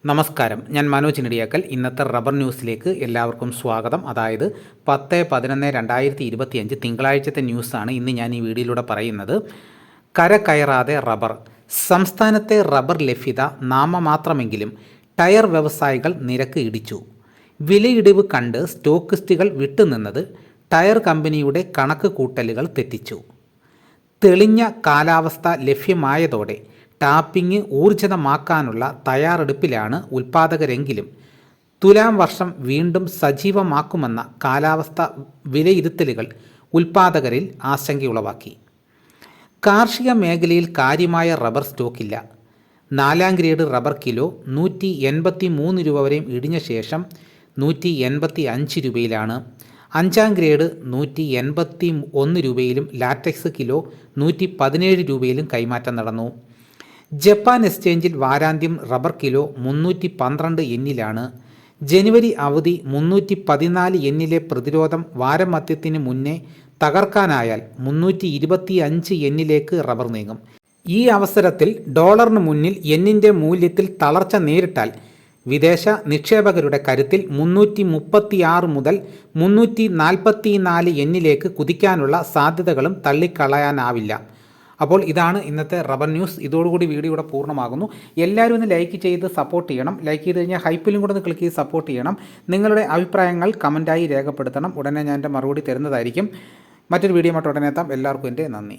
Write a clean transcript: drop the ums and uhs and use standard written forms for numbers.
നമസ്കാരം, ഞാൻ മനോജ് നെടിയാക്കൽ. ഇന്നത്തെ റബ്ബർ ന്യൂസിലേക്ക് എല്ലാവർക്കും സ്വാഗതം. അതായത് 10/11/2025 തിങ്കളാഴ്ചത്തെ ന്യൂസാണ് ഇന്ന് ഞാൻ ഈ വീഡിയോയിലൂടെ പറയുന്നത്. കരകയറാതെ റബ്ബർ. സംസ്ഥാനത്തെ റബ്ബർ ലഭ്യത നാമമാത്രമെങ്കിലും ടയർ വ്യവസായികൾ നിരക്ക് ഇടിച്ചു. വിലയിടിവ് കണ്ട് സ്റ്റോക്കിസ്റ്റുകൾ വിട്ടുനിന്നത് ടയർ കമ്പനിയുടെ കണക്ക് കൂട്ടലുകൾ തെറ്റിച്ചു. തെളിഞ്ഞ കാലാവസ്ഥ ലഭ്യമായതോടെ ടാപ്പിംഗ് ഊർജിതമാക്കാനുള്ള തയ്യാറെടുപ്പിലാണ് ഉൽപ്പാദകരെങ്കിലും തുലാം വർഷം വീണ്ടും സജീവമാക്കുമെന്ന കാലാവസ്ഥ വിലയിരുത്തലുകൾ ഉൽപ്പാദകരിൽ ആശങ്കയുളവാക്കി. കാർഷിക മേഖലയിൽ കാര്യമായ റബ്ബർ സ്റ്റോക്കില്ല. 4ാം ഗ്രേഡ് റബ്ബർ കിലോ 183 രൂപ വരെയും ഇടിഞ്ഞ ശേഷം 185 രൂപയിലാണ്. 5ാം ഗ്രേഡ് 181 രൂപയിലും ലാറ്റക്സ് കിലോ 117 രൂപയിലും കൈമാറ്റം നടന്നു. ജപ്പാൻ എക്സ്ചേഞ്ചിൽ വാരാന്ത്യം റബ്ബർ കിലോ 312 യെന്നിലാണ്. ജനുവരി അവധി 314 യെന്നിലെ പ്രതിരോധം വാരമധ്യത്തിന് മുന്നേ തകർക്കാനായാൽ 325 യെന്നിലേക്ക് റബ്ബർ നീങ്ങും. ഈ അവസരത്തിൽ ഡോളറിന് മുന്നിൽ യെന്നിൻ്റെ മൂല്യത്തിൽ തളർച്ച നേരിട്ടാൽ വിദേശ നിക്ഷേപകരുടെ കരുത്തിൽ 336 മുതൽ 344 യെന്നിലേക്ക് കുതിക്കാനുള്ള സാധ്യതകളും തള്ളിക്കളയാനാവില്ല. അപ്പോൾ ഇതാണ് ഇന്നത്തെ റബ്ബർ ന്യൂസ്. ഇതോടുകൂടി വീഡിയോ ഇവിടെ പൂർണ്ണമാകുന്നു. എല്ലാവരും ഒന്ന് ലൈക്ക് ചെയ്ത് സപ്പോർട്ട് ചെയ്യണം. ലൈക്ക് ചെയ്ത് കഴിഞ്ഞാൽ ഹൈപ്പിലും കൂടെ ഒന്ന് ക്ലിക്ക് ചെയ്ത് സപ്പോർട്ട് ചെയ്യണം. നിങ്ങളുടെ അഭിപ്രായങ്ങൾ കമൻറ്റായി രേഖപ്പെടുത്തണം. ഉടനെ ഞാൻ എൻ്റെ മറുപടി തരുന്നതായിരിക്കും. മറ്റൊരു വീഡിയോ ആയിട്ട് ഉടനെ എത്താം. എല്ലാവർക്കും എൻ്റെ നന്ദി.